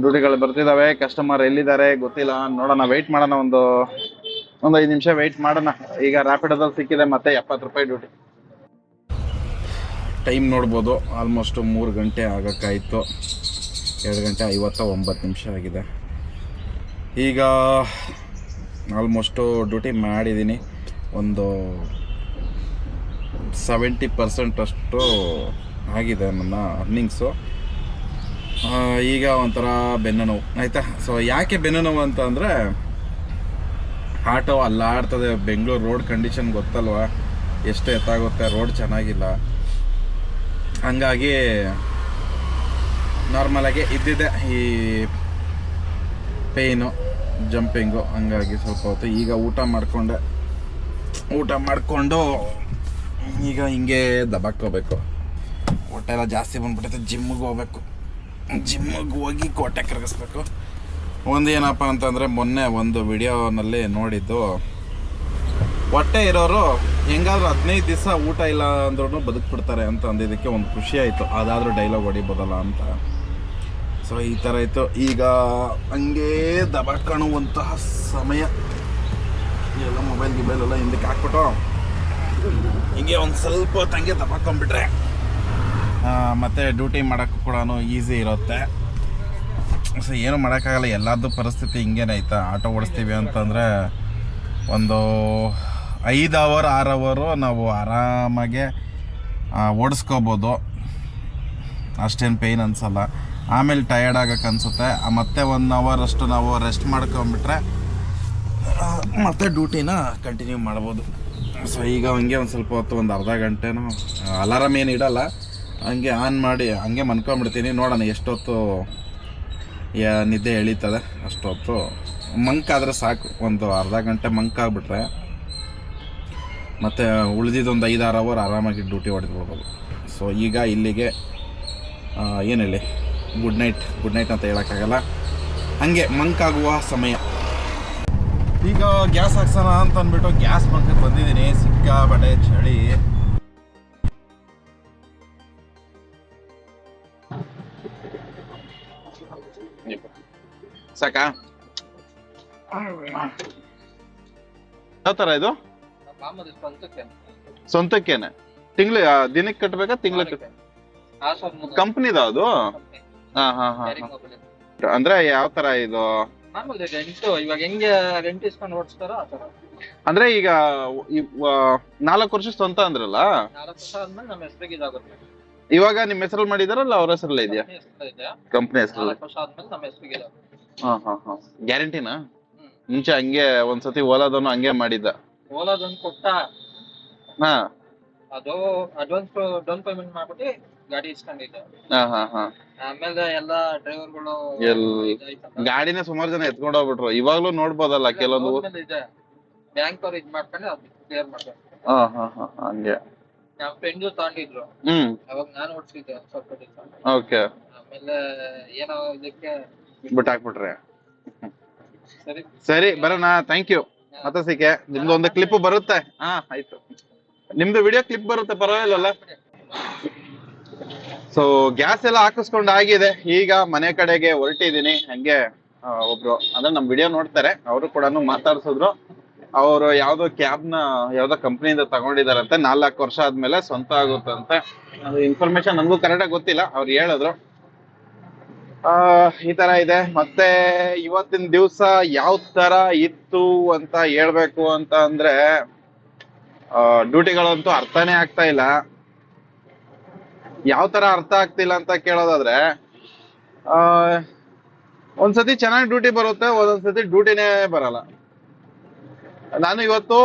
ಡ್ಯೂಟಿಗಳು ಬರ್ತಿದಾವೆ. ಕಸ್ಟಮರ್ ಎಲ್ಲಿದ್ದಾರೆ ಗೊತ್ತಿಲ್ಲ, ನೋಡೋಣ. ವೆಯ್ಟ್ ಮಾಡೋಣ, ಒಂದು 5 ನಿಮಿಷ ವೆಯ್ಟ್ ಮಾಡೋಣ. ಈಗ ರ್ಯಾಪಿಡೋದಲ್ಲಿ ಸಿಕ್ಕಿದೆ ಮತ್ತೆ 70 ರೂಪಾಯಿ ಡ್ಯೂಟಿ. ಟೈಮ್ ನೋಡ್ಬೋದು, ಆಲ್ಮೋಸ್ಟ್ 3 ಗಂಟೆ ಆಗೋಕ್ಕಾಯಿತು. 2 ಗಂಟೆ 59 ನಿಮಿಷ ಆಗಿದೆ. ಈಗ ಆಲ್ಮೋಸ್ಟು ಡ್ಯೂಟಿ ಮಾಡಿದ್ದೀನಿ. ಒಂದು 70% ಅಷ್ಟು ಆಗಿದೆ ನನ್ನ ಅರ್ನಿಂಗ್ಸು. ಈಗ ಒಂಥರ ಬೆನ್ನು ನೋವು ಆಯಿತಾ. ಸೊ ಯಾಕೆ ಬೆನ್ನು ನೋವು ಅಂತ ಅಂದರೆ, ಆಟೋ ಅಲ್ಲಾಡ್ತದೆ. ಬೆಂಗಳೂರು ರೋಡ್ ಕಂಡೀಷನ್ ಗೊತ್ತಲ್ವ, ಎಷ್ಟು ಎತ್ತಾಗುತ್ತೆ, ರೋಡ್ ಚೆನ್ನಾಗಿಲ್ಲ. ಹಂಗಾಗಿ ನಾರ್ಮಲಾಗಿ ಇದ್ದಿದ್ದೆ ಈ ಪೇಯ್ನು, ಜಂಪಿಂಗು. ಹಂಗಾಗಿ ಸ್ವಲ್ಪ ಹೊತ್ತು ಈಗ ಊಟ ಮಾಡಿಕೊಂಡು ಈಗ ಹಿಂಗೆ ದಬಾಕೋಬೇಕು. ಹೊಟ್ಟೆ ಎಲ್ಲ ಜಾಸ್ತಿ ಬಂದ್ಬಿಟ್ಟೈತೆ. ಜಿಮ್ಮಿಗೆ ಹೋಗ್ಬೇಕು. ಜಿಮ್ಮಿಗೆ ಹೋಗಿ ಕೋಟೆ ಕರಗಿಸ್ಬೇಕು. ಒಂದು ಏನಪ್ಪ ಅಂತಂದರೆ, ಮೊನ್ನೆ ಒಂದು ವಿಡಿಯೋನಲ್ಲಿ ನೋಡಿದ್ದು, ಹೊಟ್ಟೆ ಇರೋರು ಹೆಂಗಾದ್ರೂ 15 ದಿವಸ ಊಟ ಇಲ್ಲ ಅಂದ್ರೂ ಬದುಕ್ಬಿಡ್ತಾರೆ ಅಂತ ಅಂದಿದ್ದಕ್ಕೆ ಒಂದು ಖುಷಿ ಆಯಿತು. ಅದಾದರೂ ಡೈಲಾಗ್ ಹೊಡಿಬೋದಲ್ಲ ಅಂತ. ಸೊ ಈ ಥರ ಇತ್ತು. ಈಗ ಹಂಗೇ ದಬಾಕಣುವಂತಹ ಸಮಯ. ಎಲ್ಲ ಮೊಬೈಲೆಲ್ಲ ಹಿಂದಕ್ಕೆ ಹಾಕ್ಬಿಟ್ಟು ಹಿಂಗೆ ಒಂದು ಸ್ವಲ್ಪ ಹೊತ್ತು ಹಂಗೆ ದಬಾಕೊಂಡ್ಬಿಟ್ರೆ ಮತ್ತು ಡ್ಯೂಟಿ ಮಾಡೋಕ್ಕೂ ಕೂಡ ಈಸಿ ಇರುತ್ತೆ. ಸೊ ಏನೂ ಮಾಡೋಕ್ಕಾಗಲ್ಲ, ಎಲ್ಲರದ್ದು ಪರಿಸ್ಥಿತಿ ಹಿಂಗೇನೆ ಆಯ್ತಾ. ಆಟೋ ಓಡಿಸ್ತೀವಿ ಅಂತಂದರೆ ಒಂದು 5 ಅವರ್ 6 ಅವರು ನಾವು ಆರಾಮಾಗೆ ಓಡಿಸ್ಕೋಬೋದು. ಅಷ್ಟೇನು ಪೇಯ್ನ್ ಅನಿಸಲ್ಲ. ಆಮೇಲೆ ಟಯರ್ಡ್ ಆಗೋಕ್ಕೆ ಅನಿಸುತ್ತೆ. ಮತ್ತೆ 1 ಅವರ್ ಅಷ್ಟು ನಾವು ರೆಸ್ಟ್ ಮಾಡ್ಕೊಂಬಿಟ್ರೆ ಮತ್ತೆ ಡ್ಯೂಟಿನ ಕಂಟಿನ್ಯೂ ಮಾಡ್ಬೋದು. ಸೊ ಈಗ ಹಂಗೆ ಒಂದು ಸ್ವಲ್ಪ ಹೊತ್ತು, ಒಂದು ಅರ್ಧ ಗಂಟೆನೂ ಅಲಾರಾಮ್ ಏನು ಇಡಲ್ಲ, ಹಂಗೆ ಆನ್ ಮಾಡಿ ಹಂಗೆ ಮನ್ಕೊಂಬಿಡ್ತೀನಿ. ನೋಡೋಣ ಎಷ್ಟೊತ್ತು ನಿದ್ದೆ ಎಳೀತದೆ. ಅಷ್ಟೊತ್ತು ಮಂಕಾದರೆ ಸಾಕು. ಒಂದು ಅರ್ಧ ಗಂಟೆ ಮಂಕಾಗ್ಬಿಟ್ರೆ ಮತ್ತು ಉಳಿದಿದ್ದೊಂದು 5-6 ಅವರ್ ಆರಾಮಾಗಿ ಡ್ಯೂಟಿ ಹೊಡೆದ್ಬಿಡ್ಬೋದು. ಸೊ ಈಗ ಇಲ್ಲಿಗೆ ಏನು ಹೇಳಿ, ಗುಡ್ ನೈಟ್ ಅಂತ ಹೇಳೋಕ್ಕಾಗಲ್ಲ, ಹಂಗೆ ಮಂಕಾಗುವ ಸಮಯ. ಈಗ ಗ್ಯಾಸ್ ಹಾಕ್ಸೋಣ ಅಂತ ಅಂದ್ಬಿಟ್ಟು ಗ್ಯಾಸ್ ಬಂಕ್ ಬಂದಿದ್ದೀನಿ. ಸಿಕ್ಕಾಪಟ್ಟೆ ಚಳಿ. ಸಾಕಾ? ಯಾವ ತರ ಇದು? ಸ್ವಂತಕ್ಕೇನೆ ತಿಂಗ್ಳು ದಿನಕ್ಕೆ ಕಟ್ಬೇಕಾ ತಿಂಗ್ಳಕ್ಕೆ? ಕಂಪ್ನಿದ ಅದು? ಹಾ ಹಾ ಹಾ. ಅಂದ್ರೆ ಯಾವ ತರ ಇದು? ಇವಾಗ ಹೆಂಗೆ ರೆಂಟ್ ಇಸ್ಕೊಂಡು ಓಡಿಸ್ತಾರೋ ಆ ತರ. ಅಂದ್ರೆ ಈಗ 4 ವರ್ಷ ಸ್ವಂತ ಅಂದ್ರಲ್ಲ, 4 ವರ್ಷ ಆದ್ಮೇಲೆ ನಮ್ಮ ಹೆಸರಿಗೆ ಇದಾಗುತ್ತೆ. ಇವಾಗ ನಿಮ್ ಹೆಸರಲ್ಲಿ ಮಾಡಿದಾರಲ್ಲ ಅವ್ರ ಹೆಸರಲ್ಲೇ ಇದೆಯಾ? ಕಂಪ್ನಿ ಹೆಸರಲ್ಲಿ. 4 ವರ್ಷ ಆದ್ಮೇಲೆ ನಮ್ಮ ಹೆಸರಿಗೆ ಇದಾಗುತ್ತೆ. ಹಾ ಹಾ ಹಾ. ಗ್ಯಾರಂಟಿನಾ? ಮುಂಚೆ ಹಂಗೆ ಒಂದ್ಸತಿ ಓಲಾದವನು ಹಂಗೆ ಮಾಡಿದ್ದ. ಓಲಾದೊಂದು ಕೊಟ್ಟ, ಹಾ ಅದು ಅಡ್ವಾನ್ಸ್ ಡೌನ್ ಪೇಮೆಂಟ್ ಮಾಡ್ಬಿಟ್ಟು ಗಾಡಿ ಇಸ್ಕೊಂಡಿದ್ದೆ. ಹಾ ಹಾ ಹಾ. ಆಮೇಲೆ ಎಲ್ಲಾ ಡ್ರೈವರ್ಗಳು ಗಾಡಿನ ಸುಮಾರು ಜನ ಎತ್ಕೊಂಡು ಹೋಗ್ಬಿಟ್ರು. ಇವಾಗ್ಲೂ ನೋಡ್ಬೋದಲ್ಲ ಕೆಲವೊಂದು ಇದೆ, ಬ್ಯಾಂಕ್ ಅವ್ರು ಇದ್ ಮಾಡ್ಕೊಂಡು ಅದು ಕ್ಲಿಯರ್ ಮಾಡ್ತಾರೆ. ಹಾ ಹಾ ಹಾ ಹಂಗೆ. ನಮ್ಮ ಫ್ರೆಂಡ್ಸ್ ತಗೊಂಡಿದ್ರು, ಅವಾಗ ನಾನು ಓಡಿಸಿದ್ದೆ ಸ್ವಲ್ಪ ದಿವಸ. ಓಕೆ. ಆಮೇಲೆ ಏನೋ ಇದಕ್ಕೆ ಬಿಟ್ಟು ಹಾಕ್ಬಿಟ್ರೆ. ಸರಿ ಸರಿ ಬರೋಣ. Thank you. ಮತ್ತೆ ಸಿಕ್ಕೆ. ನಿಮ್ದು ಒಂದು ಕ್ಲಿಪ್ ಬರುತ್ತೆ. ಹಾ ಆಯ್ತು, ನಿಮ್ದು ವಿಡಿಯೋ ಕ್ಲಿಪ್ ಬರುತ್ತೆ, ಪರವಾಗಿಲ್ಲಲ್ಲ. ಸೊ ಗ್ಯಾಸ್ ಎಲ್ಲ ಹಾಕಿಸ್ಕೊಂಡು ಆಗಿದೆ. ಈಗ ಮನೆ ಕಡೆಗೆ ಹೊರಟಿದೀನಿ. ಹಂಗೆ ಒಬ್ರು ಅಂದ್ರೆ ನಮ್ ವಿಡಿಯೋ ನೋಡ್ತಾರೆ, ಅವರು ಕೂಡ ಮಾತಾಡ್ಸಿದ್ರು. ಅವರು ಯಾವ್ದೋ ಕ್ಯಾಬ್ನ ಯಾವ್ದೋ ಕಂಪ್ನಿಯಿಂದ ತಗೊಂಡಿದಾರಂತೆ. 4 ವರ್ಷ ಆದ್ಮೇಲೆ ಸ್ವಂತ ಆಗುತ್ತಂತೆ. ಅದು ಇನ್ಫಾರ್ಮೇಶನ್ ನಮಗೂ ಕರೆಕ್ಟಾಗಿ ಗೊತ್ತಿಲ್ಲ, ಅವ್ರು ಹೇಳಿದ್ರು. ಈ ತರ ಇದೆ. ಮತ್ತೆ ಇವತ್ತಿನ ದಿವ್ಸ ಯಾವ ತರ ಇತ್ತು ಅಂತ ಹೇಳ್ಬೇಕು ಅಂತ ಅಂದ್ರೆ, ಡ್ಯೂಟಿಗಳಂತೂ ಅರ್ಥನೇ ಆಗ್ತಾ ಇಲ್ಲ. ಯಾವ ತರ ಅರ್ಥ ಆಗ್ತಿಲ್ಲ ಅಂತ ಕೇಳೋದಾದ್ರೆ, ಒಂದ್ಸತಿ ಚೆನ್ನಾಗಿ ಡ್ಯೂಟಿ ಬರುತ್ತೆ, ಒಂದೊಂದ್ಸತಿ ಡ್ಯೂಟಿನೇ ಬರಲ್ಲ. ನಾನು ಇವತ್ತು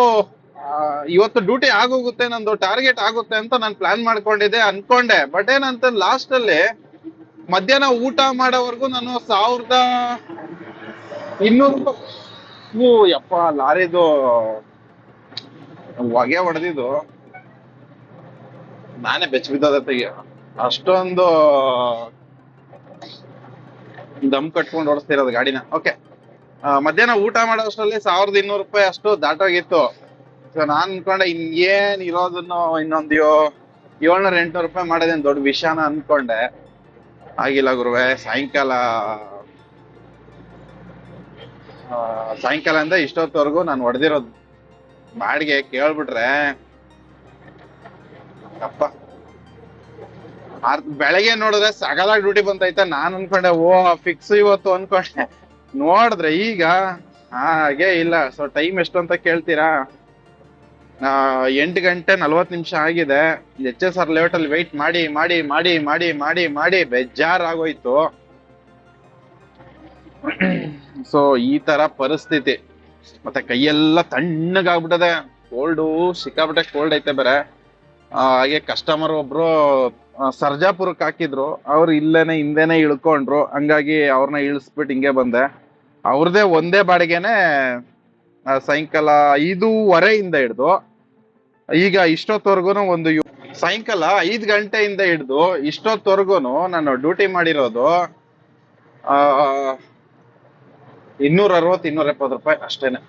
ಡ್ಯೂಟಿ ಆಗೋಗುತ್ತೆ, ನಂದು ಟಾರ್ಗೆಟ್ ಆಗುತ್ತೆ ಅಂತ ನಾನು ಪ್ಲಾನ್ ಮಾಡ್ಕೊಂಡಿದ್ದೆ, ಅನ್ಕೊಂಡೆ. ಬಟ್ ಏನಂತ ಲಾಸ್ಟ್ ಅಲ್ಲಿ ಮಧ್ಯಾಹ್ನ ಊಟ ಮಾಡೋವರೆಗೂ ನಾನು 1200 ರೂಪಾಯಿ. ಯಪ್ಪ, ಲಾರಿದು ಹೊಗೆ ಹೊಡೆದಿದ್ದು ನಾನೇ ಬೆಚ್ಚ ಬಿದ್ದೋದತ್ತಿಗೆ. ಅಷ್ಟೊಂದು ದಮ್ ಕಟ್ಕೊಂಡು ಓಡಿಸ್ತಿರೋದು ಗಾಡಿನ. ಓಕೆ, ಮಧ್ಯಾಹ್ನ ಊಟ ಮಾಡೋಷ್ಟರಲ್ಲಿ 1200 ರೂಪಾಯಿ ಅಷ್ಟು ದಾಟೋಗಿತ್ತು. ಸೊ ನಾನ್ ಅನ್ಕೊಂಡೆ ಇನ್ನೇನ್ ಇರೋದನ್ನು ಇನ್ನೊಂದು 700-800 ರೂಪಾಯಿ ಮಾಡೋದೇನ್ ದೊಡ್ಡ ವಿಷಯನ ಅನ್ಕೊಂಡೆ. ಆಗಿಲ್ಲ ಗುರುವೆ. ಸಾಯಂಕಾಲದಿಂದ ಇಷ್ಟೊತ್ತವರೆಗೂ ನಾನು ಹೊಡೆದಿರೋದು ಬಾಡಿಗೆ ಕೇಳ್ಬಿಟ್ರೆ ಅಪ್ಪ. ಬೆಳಗ್ಗೆ ನೋಡಿದ್ರೆ ಸಗಲಾಗಿ ಡ್ಯೂಟಿ ಬಂತೈತೆ. ನಾನ್ ಅನ್ಕೊಂಡೆ ಫಿಕ್ಸ್ ಇವತ್ತು ಅನ್ಕೊಂಡೆ. ನೋಡಿದ್ರೆ ಈಗ ಹಾಗೆ ಇಲ್ಲ. ಸೊ ಟೈಮ್ ಎಷ್ಟು ಅಂತ ಕೇಳ್ತೀರಾ? 8 ಗಂಟೆ 40 ನಿಮಿಷ ಆಗಿದೆ. HSR ಲೇಔಟ್ ಅಲ್ಲಿ ವೆಯ್ಟ್ ಮಾಡಿ ಮಾಡಿ ಮಾಡಿ ಮಾಡಿ ಮಾಡಿ ಮಾಡಿ ಬೇಜಾರಾಗೋಯ್ತು. ಸೊ ಈ ತರ ಪರಿಸ್ಥಿತಿ. ಮತ್ತೆ ಕೈಯೆಲ್ಲ ತಣ್ಣಗಾಗ್ಬಿಟ್ಟದೆ. ಕೋಲ್ಡು ಸಿಕ್ಕಾಬಿಟ್ಟೆ ಕೋಲ್ಡ್ ಐತೆ ಬೇರೆ. ಹಾಗೆ ಕಸ್ಟಮರ್ ಒಬ್ರು ಸರ್ಜಾಪುರಕ್ಕೆ ಹಾಕಿದ್ರು, ಅವ್ರು ಇಲ್ಲೇನೆ ಹಿಂದೆನೆ ಇಳ್ಕೊಂಡ್ರು. ಹಂಗಾಗಿ ಅವ್ರನ್ನ ಇಳಿಸ್ಬಿಟ್ಟು ಹಿಂಗೆ ಬಂದೆ. ಅವ್ರದೇ ಒಂದೇ ಬಾಡಿಗೆನೆ ಸಾಯಂಕಾಲ 5:15 ಹಿಡ್ದು ಈಗ ಇಷ್ಟೊತ್ತವರ್ಗು ಸಾಯಂಕಾಲ 5 ಗಂಟೆಯಿಂದ ಹಿಡ್ದು ಇಷ್ಟೊತ್ತವರ್ಗು ನಾನು ಡ್ಯೂಟಿ ಮಾಡಿರೋದು 260-270 ರೂಪಾಯಿ ಅಷ್ಟೇನೆ.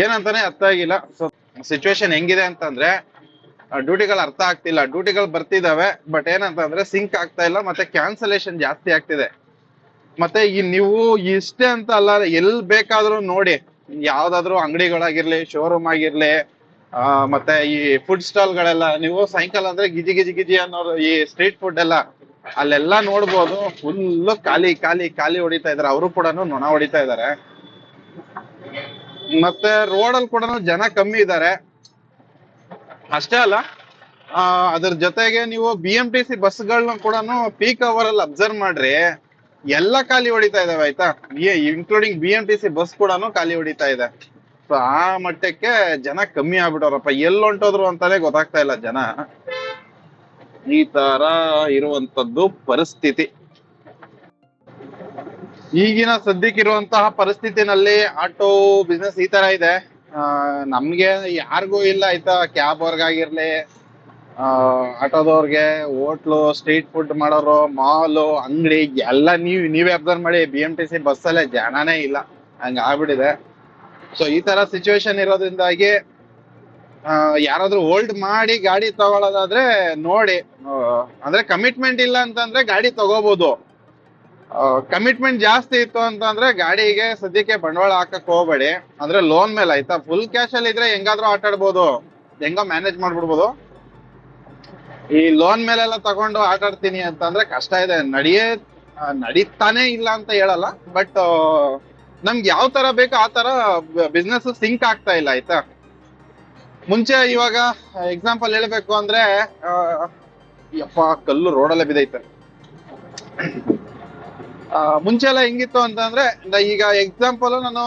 ಏನಂತಾನೆ ಅರ್ಥ ಆಗಿಲ್ಲ. ಸೊ ಸಿಚುವೇಶನ್ ಹೆಂಗಿದೆ ಅಂತಂದ್ರೆ, ಡ್ಯೂಟಿಗಳು ಅರ್ಥ ಆಗ್ತಿಲ್ಲ. ಡ್ಯೂಟಿಗಳು ಬರ್ತಿದಾವೆ, ಬಟ್ ಏನಂತಂದ್ರೆ ಸಿಂಕ್ ಆಗ್ತಾ ಇಲ್ಲ, ಮತ್ತೆ ಕ್ಯಾನ್ಸಲೇಷನ್ ಜಾಸ್ತಿ ಆಗ್ತಿದೆ. ಮತ್ತೆ ನೀವು ಇಷ್ಟೇ ಅಂತ ಅಲ್ಲ, ಎಲ್ ಬೇಕಾದ್ರೂ ನೋಡಿ, ಯಾವ್ದಾದ್ರು ಅಂಗಡಿಗಳಾಗಿರ್ಲಿ, ಶೋರೂಮ್ ಆಗಿರ್ಲಿ, ಮತ್ತೆ ಈ ಫುಡ್ ಸ್ಟಾಲ್ ಗಳೆಲ್ಲ, ನೀವು ಸಾಯಂಕಾಲ ಅಂದ್ರೆ ಗಿಜಿ ಗಿಜಿ ಗಿಜಿ ಅನ್ನೋರು ಈ ಸ್ಟ್ರೀಟ್ ಫುಡ್ ಎಲ್ಲ ಅಲ್ಲೆಲ್ಲ ನೋಡ್ಬೋದು. ಫುಲ್ ಖಾಲಿ ಖಾಲಿ ಖಾಲಿ ಹೊಡಿತಾ ಇದಾರೆ. ಅವರು ಕೂಡ ನೊಣ ಹೊಡಿತಾ ಇದಾರೆ. ಮತ್ತೆ ರೋಡಲ್ಲಿ ಕೂಡ ಜನ ಕಮ್ಮಿ ಇದ್ದಾರೆ. ಅಷ್ಟೇ ಅಲ್ಲ, ಅದ್ರ ಜೊತೆಗೆ ನೀವು BMTC ಬಸ್ಗಳನ್ನ ಕೂಡ ಪೀಕ್ ಅವರ್ ಅಲ್ಲಿ ಅಬ್ಸರ್ವ್ ಮಾಡ್ರಿ, ಎಲ್ಲ ಖಾಲಿ ಹೊಡಿತಾ ಇದಾವೆ. ಆಯ್ತಾ, ಇನ್ಕ್ಲೂಡಿಂಗ್ BMTC ಬಸ್ ಕೂಡ ಖಾಲಿ ಹೊಡಿತಾ ಇದೆ. ಸೊ ಆ ಮಟ್ಟಕ್ಕೆ ಜನ ಕಮ್ಮಿ ಆಗ್ಬಿಟ್ಟವ್ರಪ್ಪ. ಎಲ್ಲಿ ಹೊಂಟೋದ್ರು ಅಂತಾನೆ ಗೊತ್ತಾಗ್ತಾ ಇಲ್ಲ ಜನ. ಈ ತರ ಇರುವಂತದ್ದು ಪರಿಸ್ಥಿತಿ. ಈಗಿನ ಸದ್ಯಕ್ಕಿರುವಂತಹ ಪರಿಸ್ಥಿತಿನಲ್ಲಿ ಆಟೋ ಬಿಸ್ನೆಸ್ ಈ ತರ ಇದೆ. ನಮ್ಗೆ ಯಾರಿಗೂ ಇಲ್ಲ ಆಯ್ತಾ, ಕ್ಯಾಬ್ ಅವ್ರಿಗಾಗಿರ್ಲಿ, ಆಟೋದವ್ರಿಗೆ, ಹೋಟ್ಲು, ಸ್ಟ್ರೀಟ್ ಫುಡ್ ಮಾಡೋರು, ಮಾಲು, ಅಂಗಡಿ ಎಲ್ಲ ನೀವೇ ಅಬ್ಸರ್ವ್ ಮಾಡಿ. BMTC ಬಸ್ಸಲ್ಲೇ ಜನನೇ ಇಲ್ಲ. ಹಂಗ ಆಗ್ಬಿಟ್ಟಿದೆ. ಸೊ ಈ ತರ ಸಿಚುವೇಶನ್ ಇರೋದ್ರಿಂದಾಗಿ ಯಾರಾದ್ರೂ ಹೋಲ್ಡ್ ಮಾಡಿ ಗಾಡಿ ತಗೊಳ್ಳೋದಾದ್ರೆ ನೋಡಿ, ಅಂದ್ರೆ ಕಮಿಟ್ಮೆಂಟ್ ಇಲ್ಲ ಅಂತಂದ್ರೆ ಗಾಡಿ ತಗೋಬಹುದು. ಕಮಿಟ್ಮೆಂಟ್ ಜಾಸ್ತಿ ಇತ್ತು ಅಂತಂದ್ರೆ ಗಾಡಿಗೆ ಸದ್ಯಕ್ಕೆ ಬಂಡವಾಳ ಹಾಕಕ್ ಹೋಗ್ಬೇಡಿ. ಅಂದ್ರೆ ಲೋನ್ ಮೇಲೆ ಆಯ್ತಾ. ಫುಲ್ ಕ್ಯಾಶ್ ಅಲ್ಲಿ ಇದ್ರೆ ಹೆಂಗಾದ್ರೂ ಆಟ ಆಡ್ಬೋದು, ಹೆಂಗೋ ಮ್ಯಾನೇಜ್ ಮಾಡ್ಬಿಡ್ಬೋದು. ಈ ಲೋನ್ ಮೇಲೆಲ್ಲ ತಗೊಂಡು ಆಟ ಆಡ್ತೀನಿ ಅಂತಂದ್ರೆ ಕಷ್ಟ ಇದೆ. ನಡೀತಾನೆ ಇಲ್ಲ ಅಂತ ಹೇಳಲ್ಲ, ಬಟ್ ನಮ್ಗೆ ಯಾವ ತರ ಬೇಕೋ ಆ ತರ ಬಿಸ್ನೆಸ್ ಸಿಂಕ್ ಆಗ್ತಾ ಇಲ್ಲ ಆಯ್ತಾ. ಮುಂಚೆ ಇವಾಗ ಎಕ್ಸಾಂಪಲ್ ಹೇಳ್ಬೇಕು ಅಂದ್ರೆ ಯಪ್ಪ ಕಲ್ಲು ರೋಡಲ್ಲೇ ಬಿದ್ದೈತೆ. ಮುಂಚೆ ಎಲ್ಲ ಹೆಂಗಿತ್ತು ಅಂತಂದ್ರೆ ಈಗ ಎಕ್ಸಾಂಪಲ್ ನಾನು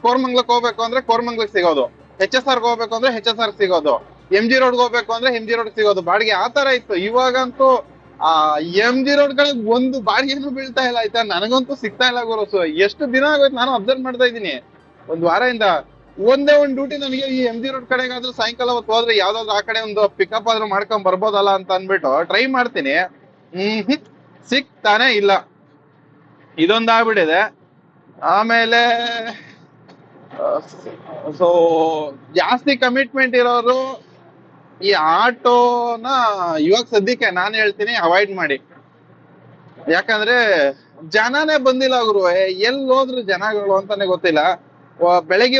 ಕೋರ್ಮಂಗ್ಲಕ್ ಹೋಗ್ಬೇಕು ಅಂದ್ರೆ ಕೋರ್ಮಂಗ್ಲಕ್ ಸಿಗೋದು, HSR ಹೋಗ್ಬೇಕು ಅಂದ್ರೆ HSR ಸಿಗೋದು, MG ರೋಡ್ ಹೋಗ್ಬೇಕು ಅಂದ್ರೆ MG ರೋಡ್ ಸಿಗೋದು, ಬಾಡಿಗೆ ಆ ತರ ಇತ್ತು. ಇವಾಗಂತೂ MG ರೋಡ್ ಗಳಿಗೆ ಒಂದು ಬಾಡಿಗೆನೂ ಬೀಳ್ತಾ ಇಲ್ಲ ಆಯ್ತಾ. ನನಗಂತೂ ಸಿಗ್ತಾ ಇಲ್ಲ ಗುರು. ಎಷ್ಟು ದಿನ ಆಗೋಯ್ತು ನಾನು ಅಬ್ಸರ್ವ್ ಮಾಡ್ತಾ ಇದ್ದೀನಿ, ಒಂದ್ ವಾರದಿಂದ. ಒಂದೇ ಒಂದ್ ಡ್ಯೂಟಿ ನನಗೆ ಈ MG ರೋಡ್ ಕಡೆಗಾದ್ರೂ ಸಾಯಂಕಾಲ ಹೊತ್ತು ಹೋದ್ರೆ ಯಾವ್ದಾದ್ರು ಆ ಕಡೆ ಒಂದು ಪಿಕಪ್ ಆದ್ರೂ ಮಾಡ್ಕೊಂಡ್ ಬರ್ಬೋದಲ್ಲ ಅಂತ ಅನ್ಬಿಟ್ಟು ಟ್ರೈ ಮಾಡ್ತೀನಿ. ಸಿಗ್ತಾನೆ ಇಲ್ಲ. ಇದೊಂದು ಆಗ್ಬಿಟ್ಟಿದೆ. ಆಮೇಲೆ ಸೊ ಜಾಸ್ತಿ ಕಮಿಟ್ಮೆಂಟ್ ಇರೋರು ಈ ಆಟೋನ ಇವಾಗ ಸದ್ಯಕ್ಕೆ ನಾನು ಹೇಳ್ತೀನಿ ಅವಾಯ್ಡ್ ಮಾಡಿ. ಯಾಕಂದ್ರೆ ಜನನೇ ಬಂದಿಲ್ಲ ಗುರು. ಎಲ್ಲಿ ಹೋದ್ರು ಜನಗಳು ಅಂತಾನೆ ಗೊತ್ತಿಲ್ಲ. ಬೆಳಗ್ಗೆ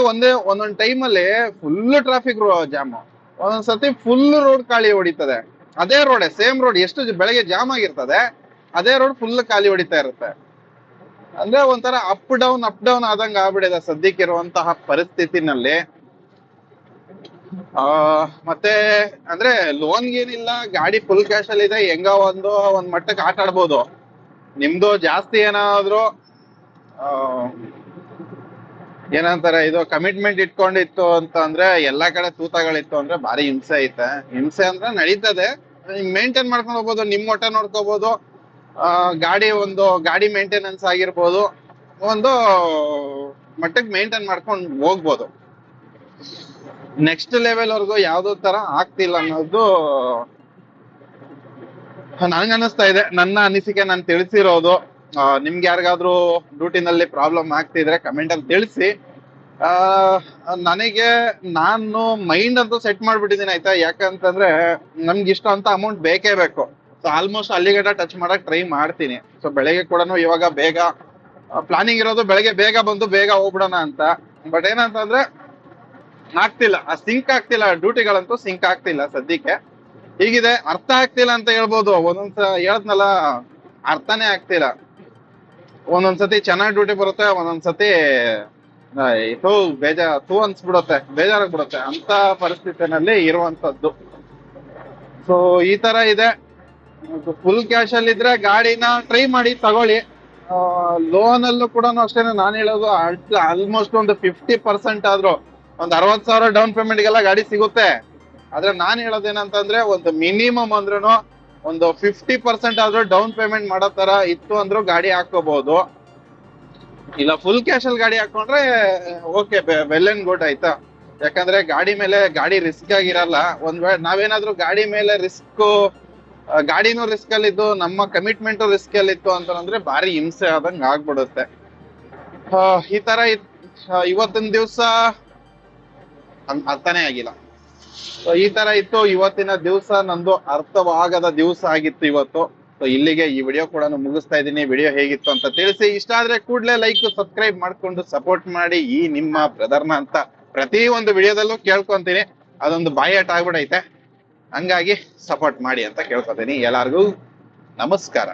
ಒಂದೊಂದ್ ಟೈಮಲ್ಲಿ ಫುಲ್ ಟ್ರಾಫಿಕ್ ಜಾಮ್, ಒಂದೊಂದ್ಸತಿ ಫುಲ್ ರೋಡ್ ಖಾಲಿ ಹೊಡಿತದೆ. ಅದೇ ರೋಡೇ ಸೇಮ್ ರೋಡ್, ಎಷ್ಟು ಬೆಳಗ್ಗೆ ಜಾಮ್ ಆಗಿರ್ತದೆ ಅದೇ ರೋಡ್ ಫುಲ್ ಖಾಲಿ ಹೊಡಿತಾ ಇರುತ್ತೆ. ಅಂದ್ರೆ ಒಂಥರ ಅಪ್ ಡೌನ್ ಆದಂಗ ಆಗ್ಬಿಡಿದೆ ಸದ್ಯಕ್ಕಿರುವಂತಹ ಪರಿಸ್ಥಿತಿನಲ್ಲಿ. ಮತ್ತೆ ಅಂದ್ರೆ ಲೋನ್ಗೇನಿಲ್ಲ, ಗಾಡಿ ಫುಲ್ ಕ್ಯಾಶ್ ಅಲ್ಲಿ ಇದೆ, ಹೆಂಗ ಒಂದ್ ಮಟ್ಟಕ್ಕೆ ಆಟ ಆಡ್ಬೋದು. ನಿಮ್ದು ಜಾಸ್ತಿ ಏನಾದ್ರು ಏನಂತಾರೆ ಇದು ಕಮಿಟ್ಮೆಂಟ್ ಇಟ್ಕೊಂಡಿತ್ತು ಅಂತ ಅಂದ್ರೆ ಎಲ್ಲಾ ಕಡೆ ತೂತಗಳಿತ್ತು ಅಂದ್ರೆ ಭಾರಿ ಹಿಂಸೆ ಐತೆ. ಹಿಂಸೆ ಅಂದ್ರೆ ನಡೀತದೆ, ಮೇಂಟೈನ್ ಮಾಡ್ಕೊಂಡು ಹೋಗ್ಬೋದು, ನಿಮ್ ಹೊಟ್ಟೆ ನೋಡ್ಕೋಬಹುದು. ಗಾಡಿ ಮೇಂಟೆನೆನ್ಸ್ ಆಗಿರ್ಬೋದು, ಒಂದು ಮಟ್ಟಕ್ಕೆ ಮೇಂಟೈನ್ ಮಾಡ್ಕೊಂಡು ಹೋಗ್ಬೋದು. ನೆಕ್ಸ್ಟ್ ಲೆವೆಲ್ ವರ್ಗು ಯಾವ್ದೋ ತರ ಆಗ್ತಿಲ್ಲ ಅನ್ನೋದು ನನ್ಗೆ ಅನಿಸ್ತಾ ಇದೆ. ನನ್ನ ಅನಿಸಿಕೆ ನಾನು ತಿಳಿಸಿರೋದು. ನಿಮ್ಗೆ ಯಾರಿಗಾದ್ರೂ ಡ್ಯೂಟಿನಲ್ಲಿ ಪ್ರಾಬ್ಲಮ್ ಆಗ್ತಿದ್ರೆ ಕಮೆಂಟ್ ಅಲ್ಲಿ ತಿಳಿಸಿ. ನಾನು ಮೈಂಡ್ ಅಂತೂ ಸೆಟ್ ಮಾಡ್ಬಿಟ್ಟಿದ್ದೀನಿ ಆಯ್ತಾ. ಯಾಕಂತಂದ್ರೆ ನಮ್ಗೆ ಇಷ್ಟ ಅಂತ ಅಮೌಂಟ್ ಬೇಕೇ ಬೇಕು. ಸೊ ಆಲ್ಮೋಸ್ಟ್ ಅಲ್ಲಿಗಡ ಟಚ್ ಮಾಡಕ್ ಟ್ರೈ ಮಾಡ್ತೀನಿ. ಸೊ ಬೆಳಗ್ಗೆ ಕೂಡ ಇವಾಗ ಬೇಗ ಪ್ಲಾನಿಂಗ್ ಇರೋದು, ಬೆಳಗ್ಗೆ ಬೇಗ ಬಂದು ಬೇಗ ಹೋಗ್ಬಿಡೋಣ ಅಂತ. ಬಟ್ ಏನಂತಂದ್ರೆ ಆಗ್ತಿಲ್ಲ, ಸಿಂಕ್ ಆಗ್ತಿಲ್ಲ. ಡ್ಯೂಟಿಗಳಂತೂ ಸಿಂಕ್ ಆಗ್ತಿಲ್ಲ ಸದ್ಯಕ್ಕೆ. ಹೀಗಿದೆ, ಅರ್ಥ ಆಗ್ತಿಲ್ಲ ಅಂತ ಹೇಳ್ಬೋದು. ಹೇಳದ್ನಲ್ಲ, ಅರ್ಥನೇ ಆಗ್ತಿಲ್ಲ. ಒಂದೊಂದ್ಸತಿ ಚೆನ್ನಾಗ್ ಡ್ಯೂಟಿ ಬರುತ್ತೆ, ಒಂದೊಂದ್ಸತಿ ಅನ್ಸ್ಬಿಡುತ್ತೆ, ಬೇಜಾರಾಗ್ಬಿಡುತ್ತೆ. ಅಂತ ಪರಿಸ್ಥಿತಿನಲ್ಲಿ ಇರುವಂತದ್ದು. ಸೊ ಈ ತರ ಇದೆ. ಫುಲ್ ಕ್ಯಾಶ್ ಅಲ್ಲಿ ಇದ್ರೆ ಗಾಡಿನ ಟ್ರೈ ಮಾಡಿ ತಗೊಳ್ಳಿ. ಲೋನ್ ಅಲ್ಲೂ ಕೂಡ ಅಷ್ಟೇನೆ ನಾನು ಹೇಳೋದು, ಆಲ್ಮೋಸ್ಟ್ ಒಂದು 50% ಆದ್ರೂ ಒಂದ್ 60,000 ಡೌನ್ ಪೇಮೆಂಟ್ ಗೆಲ್ಲ ಗಾಡಿ ಸಿಗುತ್ತೆ. ಆದ್ರೆ ನಾನ್ ಹೇಳೋದೇನಂತಂದ್ರೆ ಒಂದು ಮಿನಿಮಮ್ ಅಂದ್ರೂ ಒಂದು 50% ಆದ್ರೂ ಡೌನ್ ಪೇಮೆಂಟ್ ಮಾಡೋ ತರ ಇತ್ತು ಅಂದ್ರೂ ಗಾಡಿ ಹಾಕೋಬಹುದು. ಇಲ್ಲ ಫುಲ್ ಕ್ಯಾಶ್ ಅಲ್ಲಿ ಗಾಡಿ ಹಾಕೊಂಡ್ರೆ ಓಕೆ, ವೆಲ್ ಅಂಡ್ ಗುಡ್ ಆಯ್ತಾ. ಯಾಕಂದ್ರೆ ಗಾಡಿ ರಿಸ್ಕ್ ಆಗಿರಲ್ಲ. ಒಂದ್ ವೇಳೆ ನಾವೇನಾದ್ರೂ ಗಾಡಿ ಮೇಲೆ ಗಾಡಿನೂ ರಿಸ್ಕ್ ಅಲ್ಲಿ ಇದ್ದು ನಮ್ಮ ಕಮಿಟ್ಮೆಂಟ್ ರಿಸ್ಕ್ ಅಲ್ಲಿ ಇತ್ತು ಅಂತಂದ್ರೆ ಭಾರಿ ಹಿಂಸೆ ಆದಂಗ ಆಗ್ಬಿಡುತ್ತೆ. ಈ ತರ ಇವತ್ತಿನ ದಿವ್ಸ ಅರ್ಥನೇ ಆಗಿಲ್ಲ. ಸೊ ಈ ತರ ಇತ್ತು ಇವತ್ತಿನ ದಿವಸ. ನಂದು ಅರ್ಥವಾಗದ ದಿವಸ ಆಗಿತ್ತು ಇವತ್ತು. ಸೊ ಇಲ್ಲಿಗೆ ಈ ವಿಡಿಯೋ ಕೂಡ ಮುಗಿಸ್ತಾ ಇದ್ದೀನಿ. ವಿಡಿಯೋ ಹೇಗಿತ್ತು ಅಂತ ತಿಳಿಸಿ. ಇಷ್ಟ ಆದ್ರೆ ಕೂಡಲೇ ಲೈಕ್ ಸಬ್ಸ್ಕ್ರೈಬ್ ಮಾಡ್ಕೊಂಡು ಸಪೋರ್ಟ್ ಮಾಡಿ. ಈ ನಿಮ್ಮ ಬ್ರದರ್ನ ಅಂತ ಪ್ರತಿ ಒಂದು ವಿಡಿಯೋದಲ್ಲೂ ಕೇಳ್ಕೊಂತೀನಿ. ಅದೊಂದು ಬಾಯಾಟ ಆಗ್ಬಿಡೈತೆ, ಹಂಗಾಗಿ ಸಪೋರ್ಟ್ ಮಾಡಿ ಅಂತ ಕೇಳ್ಕೊತೀನಿ. ಎಲ್ಲಾರ್ಗೂ ನಮಸ್ಕಾರ.